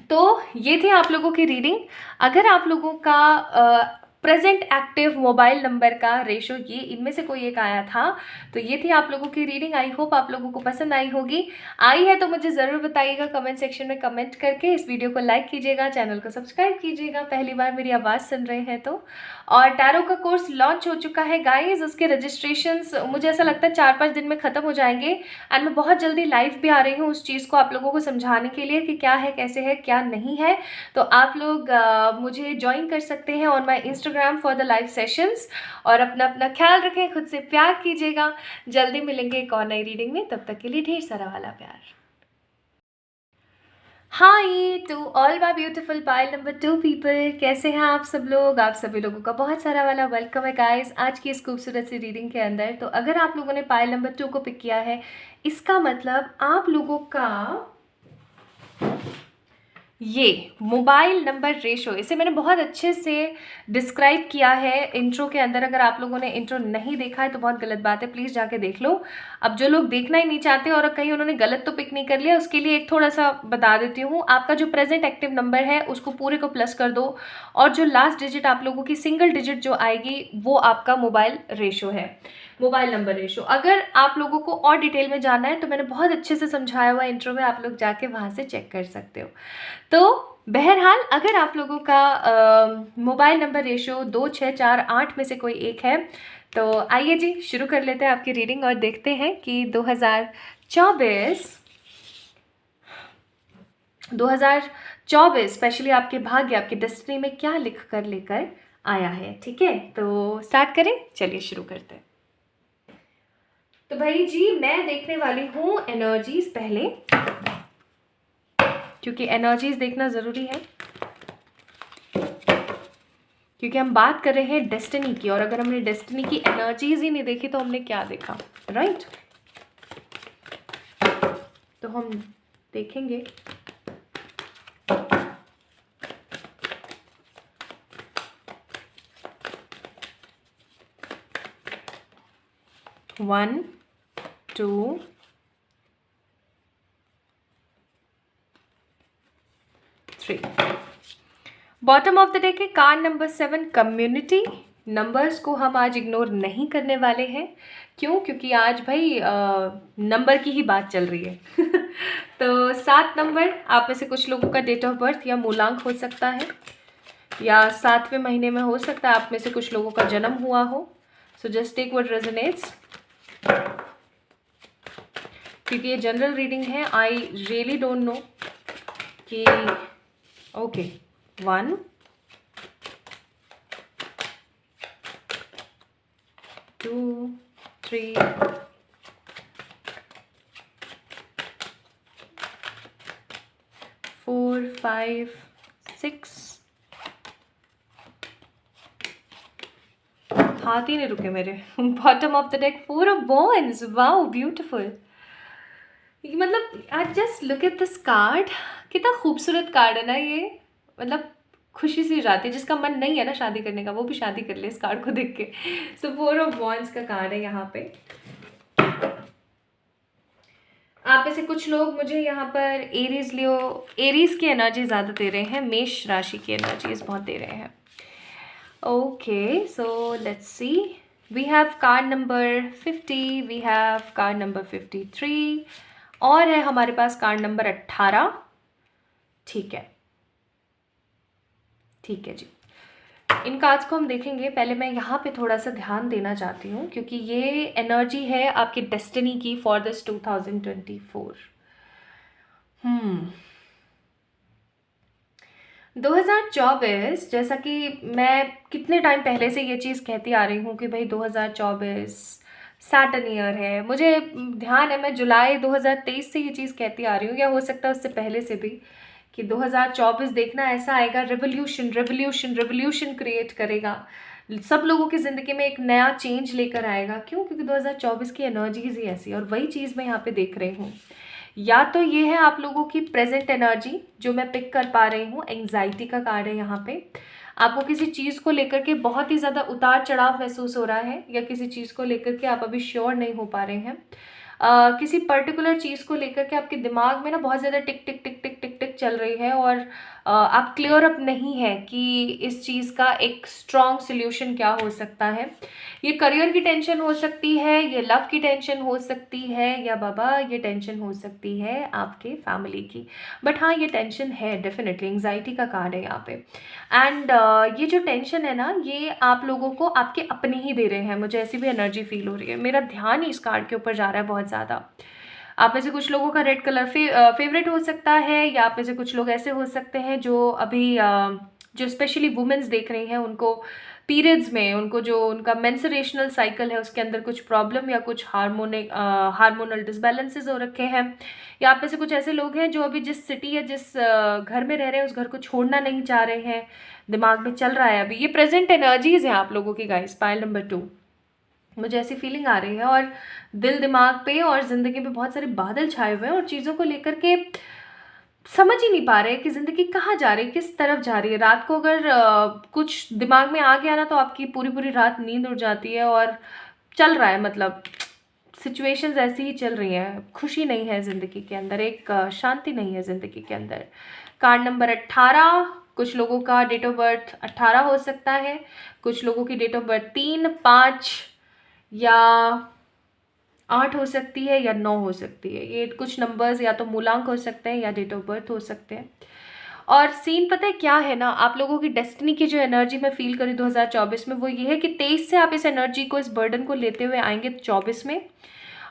तो ये थी आप लोगों की रीडिंग। अगर आप लोगों का प्रेजेंट एक्टिव मोबाइल नंबर का रेशो ये इनमें से कोई एक आया था, तो ये थी आप लोगों की रीडिंग। आई होप आप लोगों को पसंद आई होगी। आई है तो मुझे ज़रूर बताइएगा कमेंट सेक्शन में कमेंट करके। इस वीडियो को लाइक कीजिएगा, चैनल को सब्सक्राइब कीजिएगा पहली बार मेरी आवाज़ सुन रहे हैं तो। और टैरो का कोर्स लॉन्च हो चुका है गाइज, उसके रजिस्ट्रेशंस मुझे ऐसा लगता है 4-5 दिन में ख़त्म हो जाएंगे एंड मैं बहुत जल्दी लाइव भी आ रही हूँ उस चीज़ को आप लोगों को समझाने के लिए कि क्या है, कैसे है, क्या नहीं है। तो आप लोग मुझे ज्वाइन कर सकते हैं on my Instagram Instagram for the live sessions. और अपना अपना ख्याल रखें, खुद से प्यार कीजिएगा। जल्दी मिलेंगे एक और नई रीडिंग में, तब तक के लिए ढेर सारा वाला प्यार। Hi to all my beautiful pile number 2 people, कैसे हैं आप सब लोग? आप सभी लोगों का बहुत सारा वाला वेलकम है गाइस आज की इस खूबसूरत सी रीडिंग के अंदर। तो अगर आप लोगों ने पाइल नंबर 2 को पिक किया है, इसका मतलब आप लोगों का ये मोबाइल नंबर रेशो, इसे मैंने बहुत अच्छे से डिस्क्राइब किया है इंट्रो के अंदर। अगर आप लोगों ने इंट्रो नहीं देखा है तो बहुत गलत बात है, प्लीज़ जाके देख लो। अब जो लोग देखना ही नहीं चाहते और कहीं उन्होंने गलत तो पिक नहीं कर लिया, उसके लिए एक थोड़ा सा बता देती हूँ। आपका जो प्रेजेंट एक्टिव नंबर है उसको पूरे को प्लस कर दो, और जो लास्ट डिजिट आप लोगों की सिंगल डिजिट जो आएगी वो आपका मोबाइल रेशो है, मोबाइल नंबर रेशो। अगर आप लोगों को और डिटेल में जानना है तो मैंने बहुत अच्छे से समझाया हुआ इंट्रो में, आप लोग जाके वहाँ से चेक कर सकते हो। तो बहरहाल अगर आप लोगों का मोबाइल नंबर रेशो 2, 6, 4, 8 में से कोई एक है, तो आइए जी शुरू कर लेते हैं आपकी रीडिंग और देखते हैं कि 2024 स्पेशली आपके भाग्य, आपकी डेस्टिनी में क्या लिख कर लेकर आया है। ठीक है, तो स्टार्ट करें, चलिए शुरू करते हैं। तो भाई जी मैं देखने वाली हूँ एनर्जीज पहले, क्योंकि एनर्जीज देखना ज़रूरी है, क्योंकि हम बात कर रहे हैं डेस्टिनी की, और अगर हमने डेस्टिनी की एनर्जीज ही नहीं देखी तो हमने क्या देखा, राइट? तो हम देखेंगे one, two, three. Bottom of the day के कार्ड नंबर 7 कम्युनिटी। नंबर्स को हम आज इग्नोर नहीं करने वाले हैं, क्यों? क्योंकि आज भाई नंबर की ही बात चल रही है। तो 7 नंबर, आप में से कुछ लोगों का डेट ऑफ बर्थ या मूलांक हो सकता है, या 7वें महीने में हो सकता है आप में से कुछ लोगों का जन्म हुआ हो। So just take what resonates, क्योंकि ये जनरल रीडिंग है। आई रियली डोंट नो कि ओके 1, 2, 3, 4, 5, 6। हाथ ही नहीं रुके मेरे। Bottom of the deck 4 of wands, wow beautiful. मतलब आज just look at this card, कितना खूबसूरत कार्ड है ना ये। मतलब खुशी सी हो जाती है, जिसका मन नहीं है ना शादी करने का वो भी शादी कर ले इस कार्ड को देख के। सो 4 ऑफ वॉन्ड्स का कार्ड है यहाँ पे। आप में से कुछ लोग मुझे यहाँ पर एरीज की एनर्जी ज़्यादा दे रहे हैं, मेष राशि की एनर्जीज बहुत दे रहे हैं। Okay, so let's see, we have card number 50, we have card number 53, और है हमारे पास कार्ड नंबर 18। ठीक है, ठीक है जी। इन कार्ड्स को हम देखेंगे। पहले मैं यहाँ पे थोड़ा सा ध्यान देना चाहती हूँ, क्योंकि ये एनर्जी है आपकी डेस्टिनी की फॉर दिस 2024। 2024, जैसा कि मैं कितने टाइम पहले से ये चीज़ कहती आ रही हूँ कि भाई 2024 सैटर्न ईयर है। मुझे ध्यान है मैं जुलाई 2023 से ये चीज़ कहती आ रही हूँ, या हो सकता है उससे पहले से भी, कि 2024 देखना ऐसा आएगा, रेवोल्यूशन रेवोल्यूशन रेवोल्यूशन क्रिएट करेगा, सब लोगों की ज़िंदगी में एक नया चेंज लेकर आएगा। क्यों? क्योंकि 2024 की एनर्जीज ही ऐसी, और वही चीज़ मैं यहाँ पे देख रही हूँ। या तो ये है आप लोगों की प्रेजेंट एनर्जी जो मैं पिक कर पा रही हूँ, एंग्जाइटी का कार्ड है यहाँ पे। आपको किसी चीज़ को लेकर के बहुत ही ज़्यादा उतार चढ़ाव महसूस हो रहा है, या किसी चीज़ को लेकर के आप अभी श्योर नहीं हो पा रहे हैं। किसी पर्टिकुलर चीज़ को लेकर के आपके दिमाग में ना बहुत ज़्यादा टिक टिक टिक टिक टिक टिक चल रही है, और आप क्लियर अप नहीं है कि इस चीज़ का एक स्ट्रॉन्ग सोल्यूशन क्या हो सकता है। ये करियर की टेंशन हो सकती है, ये लव की टेंशन हो सकती है, या बाबा ये टेंशन हो सकती है आपके फैमिली की। बट हाँ, ये टेंशन है डेफिनेटली, एंग्जाइटी का कार्ड है यहाँ पे। एंड ये जो टेंशन है ना, ये आप लोगों को आपके अपने ही दे रहे हैं, मुझे ऐसी भी एनर्जी फील हो रही है। मेरा ध्यान ही इस कार्ड के ऊपर जा रहा है बहुत ज़्यादा। आप में से कुछ लोगों का रेड कलर फेवरेट हो सकता है, या आप में से कुछ लोग ऐसे हो सकते हैं जो अभी जो स्पेशली वुमेन्स देख रही हैं, उनको पीरियड्स में, उनको जो उनका मेंस्ट्रुएशनल साइकिल है उसके अंदर कुछ प्रॉब्लम या कुछ हार्मोनल डिसबैलेंसेस हो रखे हैं, या आप में से कुछ ऐसे लोग हैं जो अभी जिस सिटी या जिस घर में रह रहे हैं उस घर को छोड़ना नहीं चाह रहे हैं, दिमाग में चल रहा है अभी, ये प्रेजेंट एनर्जीज हैं आप लोगों की गाइस। पाइल नंबर 2, मुझे ऐसी फीलिंग आ रही है, और दिल दिमाग पे और ज़िंदगी पे बहुत सारे बादल छाए हुए हैं और चीज़ों को लेकर के समझ ही नहीं पा रहे कि ज़िंदगी कहाँ जा रही है, किस तरफ जा रही है। रात को अगर कुछ दिमाग में आ गया ना तो आपकी पूरी पूरी रात नींद उड़ जाती है, और चल रहा है, मतलब सिचुएशंस ऐसी ही चल रही हैं, खुशी नहीं है ज़िंदगी के अंदर, एक शांति नहीं है ज़िंदगी के अंदर। कार्ड नंबर 18, कुछ लोगों का डेट ऑफ बर्थ 18 हो सकता है, कुछ लोगों की डेट ऑफ बर्थ 3, 5 या 8 हो सकती है, या 9 हो सकती है। ये कुछ नंबर्स या तो मूलांक हो सकते हैं या डेट ऑफ बर्थ हो सकते हैं। और सीन पता है क्या है ना, आप लोगों की डेस्टिनी की जो एनर्जी मैं फील करी 2024 में, वो ये है कि 23 से आप इस एनर्जी को, इस बर्डन को लेते हुए आएंगे 24 में,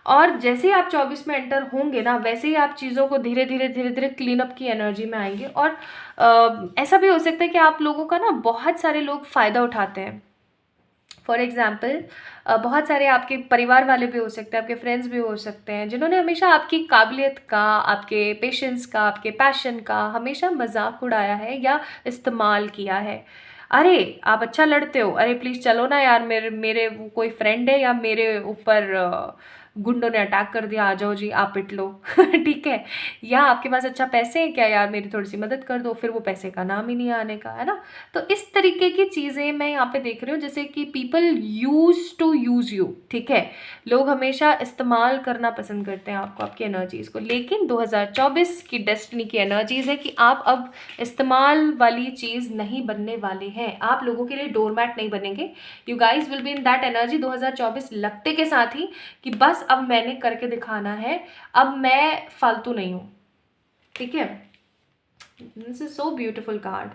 और जैसे ही आप 24 में एंटर होंगे ना, वैसे ही आप चीज़ों को धीरे धीरे धीरे धीरे क्लीन अप की एनर्जी में आएंगे। और ऐसा भी हो सकता है कि आप लोगों का ना बहुत सारे लोग फ़ायदा उठाते हैं। फॉर एग्ज़ाम्पल, बहुत सारे आपके परिवार वाले भी हो सकते हैं, आपके फ्रेंड्स भी हो सकते हैं, जिन्होंने हमेशा आपकी काबिलियत का, आपके पेशेंस का, आपके पैशन का हमेशा मजाक उड़ाया है या इस्तेमाल किया है। अरे आप अच्छा लड़ते हो, अरे प्लीज़ चलो ना यार, मेरे मेरे वो कोई फ्रेंड है, या मेरे ऊपर गुंडों ने अटैक कर दिया, आ जाओ जी आप पिट लो ठीक है, या आपके पास अच्छा पैसे हैं क्या यार, मेरी थोड़ी सी मदद कर दो, फिर वो पैसे का नाम ही नहीं आने का, है ना। तो इस तरीके की चीज़ें मैं यहाँ पे देख रही हूँ, जैसे कि people use to use you, ठीक है, लोग हमेशा इस्तेमाल करना पसंद करते हैं आपको, आपकी एनर्जीज़ को। लेकिन 2024 की डेस्टिनी की एनर्जीज़ है कि आप अब इस्तेमाल वाली चीज़ नहीं बनने वाले हैं, आप लोगों के लिए डोरमैट नहीं बनेंगे। You guys will be in that energy 2024 लगते के साथ ही कि बस अब मैंने करके दिखाना है, अब मैं फालतू नहीं हूँ, ठीक है। This is so beautiful card,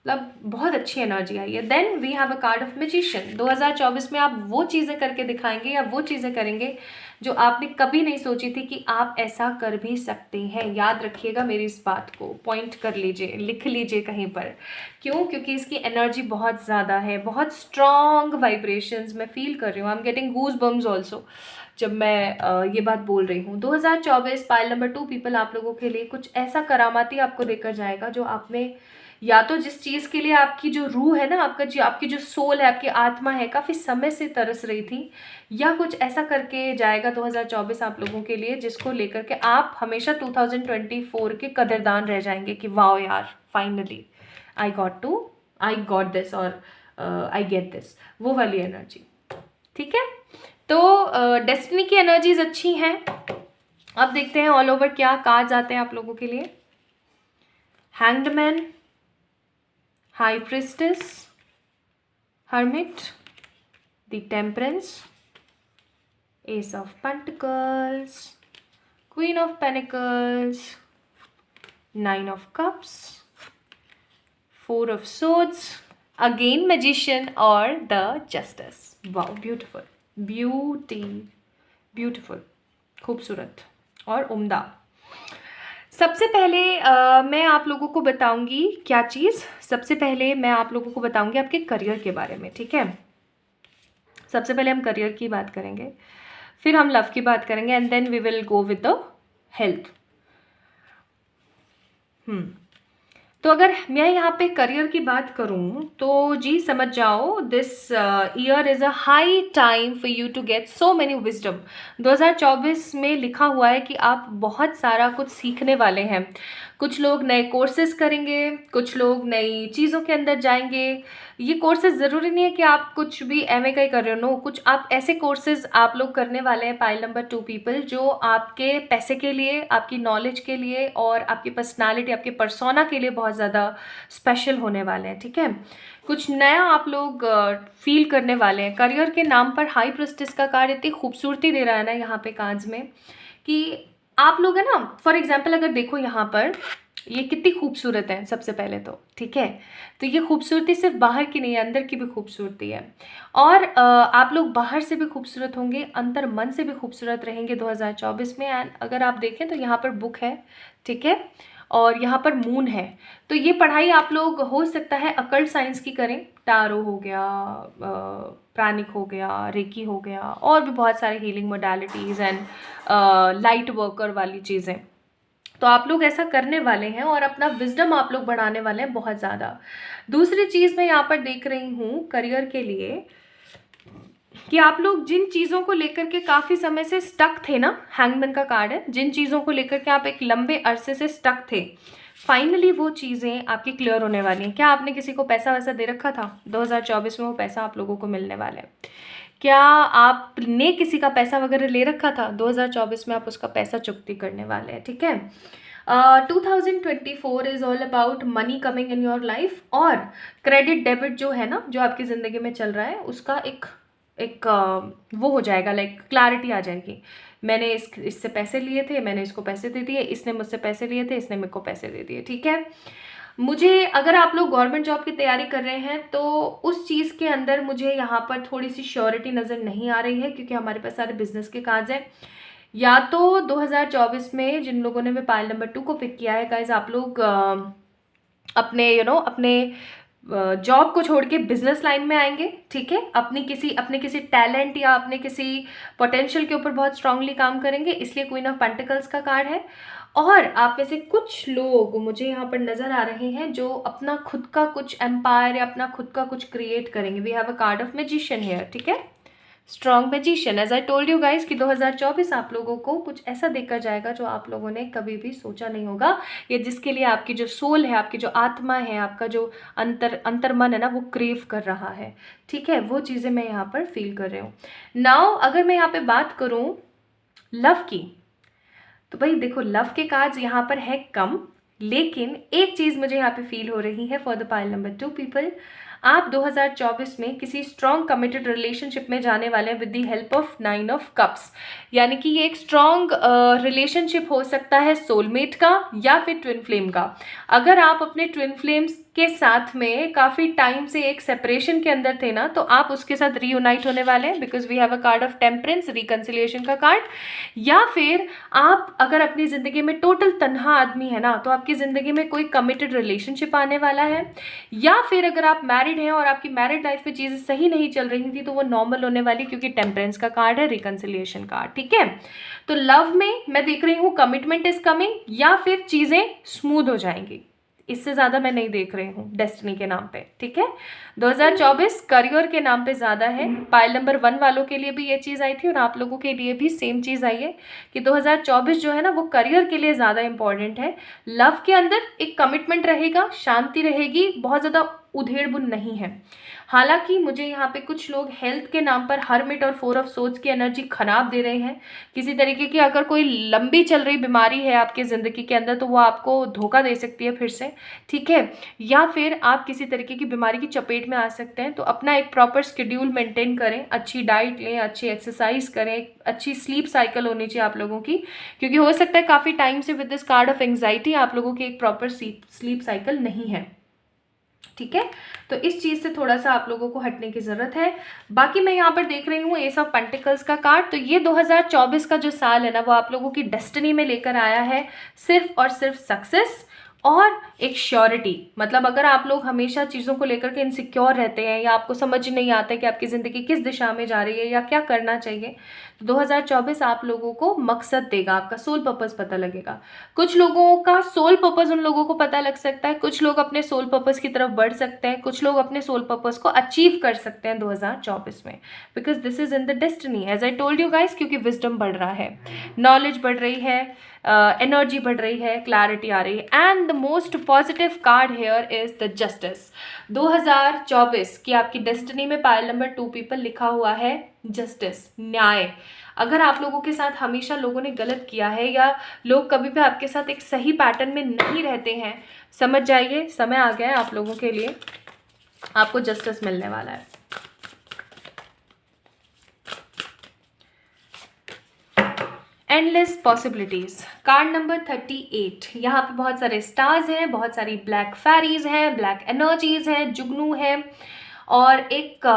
मतलब बहुत अच्छी एनर्जी आई है। Then we have a card of magician. 2024 में आप वो चीज़ें करके दिखाएंगे या वो चीज़ें करेंगे जो आपने कभी नहीं सोची थी कि आप ऐसा कर भी सकते हैं। याद रखिएगा मेरी इस बात को, पॉइंट कर लीजिए, लिख लीजिए कहीं पर। क्यों? क्योंकि इसकी एनर्जी बहुत ज़्यादा है, बहुत स्ट्रॉन्ग वाइब्रेशंस मैं फील कर रही हूँ। I am getting goose bumps also जब मैं ये बात बोल रही हूँ। 2024 पाइल नंबर 2 पीपल आप लोगों के लिए कुछ ऐसा करामाती आपको देकर जाएगा जो आप में, या तो जिस चीज़ के लिए आपकी जो रूह है ना, आपकी जो सोल है, आपकी आत्मा है, काफ़ी समय से तरस रही थी, या कुछ ऐसा करके जाएगा 2024 आप लोगों के लिए जिसको लेकर के आप हमेशा 2024 के कदरदान रह जाएंगे कि वाओ यार, फाइनली आई गॉट दिस, और आई गेट दिस, वो वाली एनर्जी, ठीक है। तो डेस्टिनी की एनर्जीज अच्छी हैं। अब देखते हैं ऑल ओवर क्या कार्ड्स आते हैं आप लोगों के लिए। Hanged man, high priestess, hermit, the temperance, ace of pentacles, queen of pentacles, 9 of cups, 4 of swords, again magician और the justice. Wow, beautiful, beautiful, खूबसूरत और उम्दा। सबसे पहले मैं आप लोगों को बताऊंगी क्या चीज़, सबसे पहले मैं आप लोगों को बताऊंगी आपके करियर के बारे में, ठीक है। सबसे पहले हम करियर की बात करेंगे, फिर हम लव की बात करेंगे, and then we will go with the health. तो अगर मैं यहाँ पे करियर की बात करूँ तो जी समझ जाओ, this year is a high time for you to get so many wisdom. 2024 में लिखा हुआ है कि आप बहुत सारा कुछ सीखने वाले हैं। कुछ लोग नए कोर्सेज करेंगे, कुछ लोग नई चीज़ों के अंदर जाएंगे। ये कोर्सेज ज़रूरी नहीं है कि आप कुछ भी एमए का ही कर रहे हो, नो, कुछ आप ऐसे कोर्सेज आप लोग करने वाले हैं पाइल नंबर 2 पीपल, जो आपके पैसे के लिए, आपकी नॉलेज के लिए और आपकी पर्सनालिटी, आपके पर्सोना के लिए बहुत ज़्यादा स्पेशल होने वाले हैं, ठीक है। कुछ नया आप लोग फील करने वाले हैं। करियर के नाम पर हाई प्रेस्टिज का कार्ड इतनी खूबसूरती दे रहा है ना यहाँ पे कार्ड्स में, कि आप लोग है ना, फॉर एग्जाम्पल अगर देखो यहाँ पर ये कितनी खूबसूरत है सबसे पहले तो, ठीक है। तो ये खूबसूरती सिर्फ बाहर की नहीं है, अंदर की भी खूबसूरती है। और आप लोग बाहर से भी खूबसूरत होंगे, अंतर मन से भी खूबसूरत रहेंगे 2024 में। एंड अगर आप देखें तो यहाँ पर बुक है, ठीक है, और यहाँ पर मून है। तो ये पढ़ाई आप लोग हो सकता है अकल्ट साइंस की करें, टारो हो गया, प्राणिक हो गया, रेकी हो गया, और भी बहुत सारे healing modalities and light worker वाली चीज़ें। तो आप लोग ऐसा करने वाले हैं और अपना विजडम आप लोग बढ़ाने वाले हैं बहुत ज़्यादा। दूसरी चीज़ मैं यहाँ पर देख रही हूँ करियर के लिए कि आप लोग जिन चीज़ों को लेकर के काफ़ी समय से स्टक थे ना, हैंगमैन का कार्ड है, जिन चीज़ों को लेकर के आप एक लंबे अरसे से स्टक थे, फाइनली वो चीज़ें आपकी क्लियर होने वाली हैं। क्या आपने किसी को पैसा वैसा दे रखा था? 2024 में वो पैसा आप लोगों को मिलने वाला है। क्या आपने किसी का पैसा वगैरह ले रखा था? 2024 में आप उसका पैसा चुकती करने वाले हैं, ठीक है। 2024 is all about money coming in your life, और क्रेडिट डेबिट जो है ना, जो आपकी ज़िंदगी में चल रहा है, उसका एक वो हो जाएगा, लाइक क्लैरिटी आ जाएगी। मैंने इससे पैसे लिए थे, मैंने इसको पैसे दे दिए, इसने मुझसे पैसे लिए थे, इसने मेरे को पैसे दे दिए, ठीक है। मुझे, अगर आप लोग गवर्नमेंट जॉब की तैयारी कर रहे हैं तो उस चीज़ के अंदर मुझे यहाँ पर थोड़ी सी श्योरिटी नज़र नहीं आ रही है, क्योंकि हमारे पास सारे बिजनेस के काज हैं। या तो 2024 में जिन लोगों ने भी पाइल नंबर 2 को पिक किया है गाइज, आप लोग अपने अपने जॉब को छोड़ के बिजनेस लाइन में आएंगे, ठीक है। अपने किसी टैलेंट या अपने किसी पोटेंशियल के ऊपर बहुत स्ट्रांगली काम करेंगे, इसलिए क्वीन ऑफ पेंटिकल्स का कार्ड है। और आप में से कुछ लोग मुझे यहाँ पर नज़र आ रहे हैं जो अपना खुद का कुछ एम्पायर या अपना खुद का कुछ क्रिएट करेंगे। We have a card of magician here, ठीक है, strong magician. As I told you guys कि 2024 आप लोगों को कुछ ऐसा देखकर जाएगा जो आप लोगों ने कभी भी सोचा नहीं होगा, या जिसके लिए आपकी जो सोल है, आपकी जो आत्मा है, आपका जो अंतर्मन है ना, वो क्रेव कर रहा है, ठीक है। वो चीज़ें मैं यहाँ पर फील कर रही हूँ। नाउ अगर मैं यहाँ पे बात करूँ लव की, तो भाई देखो, लव के कार्ड्स यहाँ पर है कम, लेकिन एक चीज़ मुझे यहाँ पे फील हो रही है for the pile number 2 people, आप 2024 में किसी स्ट्रॉन्ग कमिटेड रिलेशनशिप में जाने वाले हैं with the help of 9 of cups. यानी कि ये एक स्ट्रॉन्ग रिलेशनशिप हो सकता है सोलमेट का या फिर ट्विन फ्लेम का। अगर आप अपने ट्विन फ्लेम्स के साथ में काफ़ी टाइम से एक सेपरेशन के अंदर थे ना, तो आप उसके साथ रीयूनाइट होने वाले हैं, because we have a card of temperance, reconciliation का कार्ड। या फिर आप अगर अपनी ज़िंदगी में टोटल तन्हा आदमी है ना, तो आपकी ज़िंदगी में कोई कमिटेड रिलेशनशिप आने वाला है। या फिर अगर आप मैरिड हैं और आपकी मैरिड लाइफ में चीज़ें सही नहीं चल रही थी, तो वो नॉर्मल होने वाली, क्योंकि टेम्परेंस का कार्ड है, रिकन्सिलिएशन कार्ड, ठीक है। तो लव में मैं देख रही हूँ कमिटमेंट इज कमिंग, या फिर चीज़ें स्मूथ हो जाएंगी। इससे ज़्यादा मैं नहीं देख रही हूँ डेस्टिनी के नाम पे, ठीक है। 2024 करियर के नाम पे ज़्यादा है। पाइल नंबर 1 वालों के लिए भी ये चीज़ आई थी और आप लोगों के लिए भी सेम चीज़ आई है कि 2024 जो है ना, वो करियर के लिए ज़्यादा इंपॉर्टेंट है। लव के अंदर एक कमिटमेंट रहेगा, शांति रहेगी, बहुत ज़्यादा उधेड़ बुन नहीं है। हालांकि मुझे यहाँ पे कुछ लोग हेल्थ के नाम पर हर्मिट और 4 ऑफ सोर्ड्स की एनर्जी खराब दे रहे हैं। किसी तरीके की अगर कोई लंबी चल रही बीमारी है आपकी ज़िंदगी के अंदर, तो वो आपको धोखा दे सकती है फिर से, ठीक है। या फिर आप किसी तरीके की बीमारी की चपेट में आ सकते हैं। तो अपना एक प्रॉपर शेड्यूल मेंटेन करें, अच्छी डाइट लें, अच्छी एक्सरसाइज करें, अच्छी स्लीप साइकिल होनी चाहिए आप लोगों की, क्योंकि हो सकता है काफ़ी टाइम से with this card of anxiety आप लोगों की एक प्रॉपर स्लीप साइकिल नहीं है, ठीक है। तो इस चीज़ से थोड़ा सा आप लोगों को हटने की ज़रूरत है। बाकी मैं यहाँ पर देख रही हूँ एस ऑफ पेंटिकल्स का कार्ड। तो ये 2024 का जो साल है ना, वो आप लोगों की डेस्टिनी में लेकर आया है सिर्फ और सिर्फ सक्सेस और एक श्योरिटी। मतलब अगर आप लोग हमेशा चीज़ों को लेकर के इनसिक्योर रहते हैं, या आपको समझ नहीं आता है कि आपकी ज़िंदगी किस दिशा में जा रही है या क्या करना चाहिए, तो 2024 आप लोगों को मकसद देगा, आपका सोल पर्पस पता लगेगा। कुछ लोगों का सोल पर्पस उन लोगों को पता लग सकता है, कुछ लोग अपने सोल पर्पस की तरफ बढ़ सकते हैं, कुछ लोग अपने सोल पर्पस को अचीव कर सकते हैं 2024 में, because this is in the destiny as I told you guys. क्योंकि विजडम बढ़ रहा है, नॉलेज बढ़ रही है, एनर्जी बढ़ रही है, क्लैरिटी आ रही है। And the most positive card here is the justice. 2024 की आपकी डेस्टिनी में पाइल नंबर 2 पीपल लिखा हुआ है जस्टिस, न्याय। अगर आप लोगों के साथ हमेशा लोगों ने गलत किया है, या लोग कभी भी आपके साथ एक सही पैटर्न में नहीं रहते हैं, समझ जाइए समय आ गया है आप लोगों के लिए, आपको जस्टिस मिलने वाला है। Endless possibilities, card number 38। यहाँ पे बहुत सारे स्टार्स हैं, बहुत सारी ब्लैक फेरीज हैं, ब्लैक एनर्जीज हैं, जुगनू है, और एक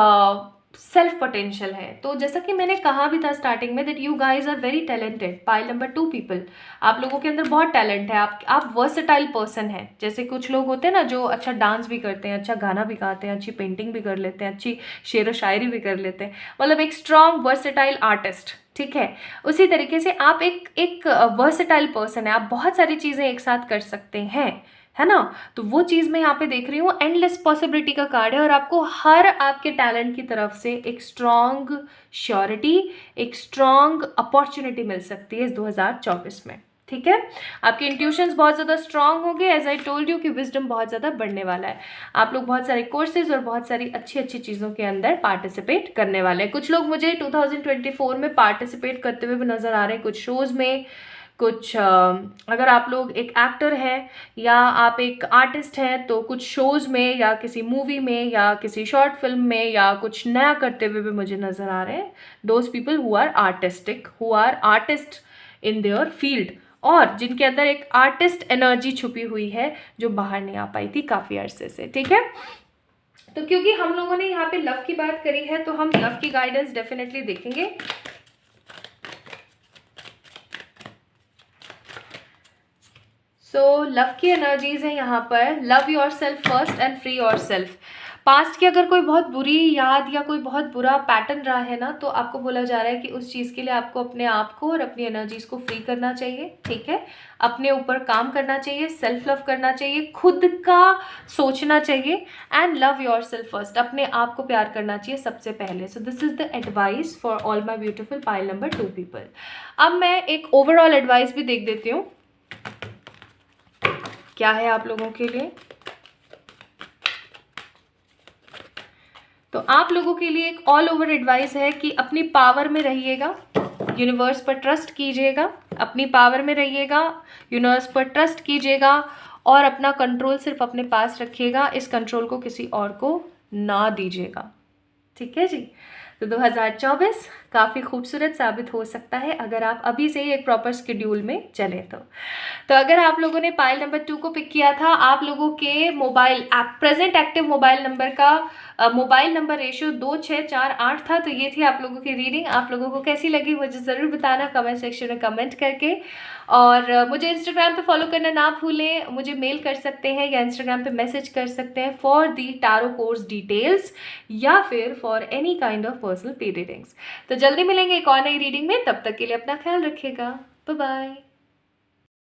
सेल्फ पोटेंशियल है। तो जैसा कि मैंने कहा भी था स्टार्टिंग में that you guys are very talented, pile number 2 people, आप लोगों के अंदर बहुत टैलेंट है, आप वर्सेटाइल पर्सन है। जैसे कुछ लोग होते हैं ना जो अच्छा डांस भी करते हैं, अच्छा गाना भी गाते हैं, अच्छी पेंटिंग भी कर लेते हैं, अच्छी शेर व शायरी भी कर लेते हैं, मतलब एक स्ट्रॉन्ग वर्सेटाइल आर्टिस्ट, ठीक है। उसी तरीके से आप एक वर्सेटाइल पर्सन है, आप बहुत सारी चीज़ें एक साथ कर सकते हैं, है ना। तो वो चीज़ मैं यहाँ पे देख रही हूँ, एंडलेस पॉसिबिलिटी का कार्ड है, और आपको हर आपके टैलेंट की तरफ से एक स्ट्रॉन्ग श्योरिटी, एक स्ट्रॉन्ग अपॉर्चुनिटी मिल सकती है इस 2024 में, ठीक है। आपके इंट्यूशंस बहुत ज़्यादा स्ट्रॉन्ग होंगे, एज आई टोल्ड यू कि विजडम बहुत ज़्यादा बढ़ने वाला है। आप लोग बहुत सारे कोर्सेज और बहुत सारी अच्छी अच्छी चीज़ों के अंदर पार्टिसिपेट करने वाले हैं। कुछ लोग मुझे 2024 में पार्टिसिपेट करते हुए भी नज़र आ रहे हैं, कुछ शोज़ में, कुछ अगर आप लोग एक एक्टर हैं या आप एक आर्टिस्ट हैं तो कुछ शोज़ में या किसी मूवी में या किसी शॉर्ट फिल्म में या कुछ नया करते हुए भी मुझे नज़र आ रहे हैं। Those people who are artistic, who are artist in their field, और जिनके अंदर एक आर्टिस्ट एनर्जी छुपी हुई है जो बाहर नहीं आ पाई थी काफ़ी अरसे से, ठीक है। तो क्योंकि हम लोगों ने यहाँ पे लव की बात करी है तो हम लव की गाइडेंस डेफिनेटली देखेंगे। सो लव की एनर्जीज है यहाँ पर, love your self first and free your self. Past की अगर कोई बहुत बुरी याद या कोई बहुत बुरा पैटर्न रहा है ना, तो आपको बोला जा रहा है कि उस चीज़ के लिए आपको अपने आप को और अपनी एनर्जीज को फ्री करना चाहिए, ठीक है। अपने ऊपर काम करना चाहिए, सेल्फ लव करना चाहिए, खुद का सोचना चाहिए, and love your self first, अपने आप को प्यार करना चाहिए सबसे पहले। So this is the advice for all my beautiful pile number 2 people. अब मैं एक ओवरऑल एडवाइस भी देख देती हूँ क्या है आप लोगों के लिए। तो आप लोगों के लिए एक ऑल ओवर एडवाइस है कि अपनी पावर में रहिएगा, यूनिवर्स पर ट्रस्ट कीजिएगा, अपनी पावर में रहिएगा, यूनिवर्स पर ट्रस्ट कीजिएगा, और अपना कंट्रोल सिर्फ अपने पास रखिएगा, इस कंट्रोल को किसी और को ना दीजिएगा, ठीक है जी। तो 2024 काफ़ी खूबसूरत साबित हो सकता है अगर आप अभी से ही एक प्रॉपर शेड्यूल में चलें तो अगर आप लोगों ने पाइल नंबर 2 को पिक किया था, आप लोगों के mobile present active mobile number का मोबाइल नंबर रेशियो 2648 था। तो ये थी आप लोगों की रीडिंग। आप लोगों को कैसी लगी मुझे ज़रूर बताना कमेंट सेक्शन में कमेंट करके, और मुझे इंस्टाग्राम पे फॉलो करना ना भूलें। मुझे मेल कर सकते हैं या इंस्टाग्राम पे मैसेज कर सकते हैं for the tarot course details या फिर for any kind of personal pay readings. तो जल्दी मिलेंगे एक और नई रीडिंग में, तब तक के लिए अपना ख्याल रखिएगा। Bye bye.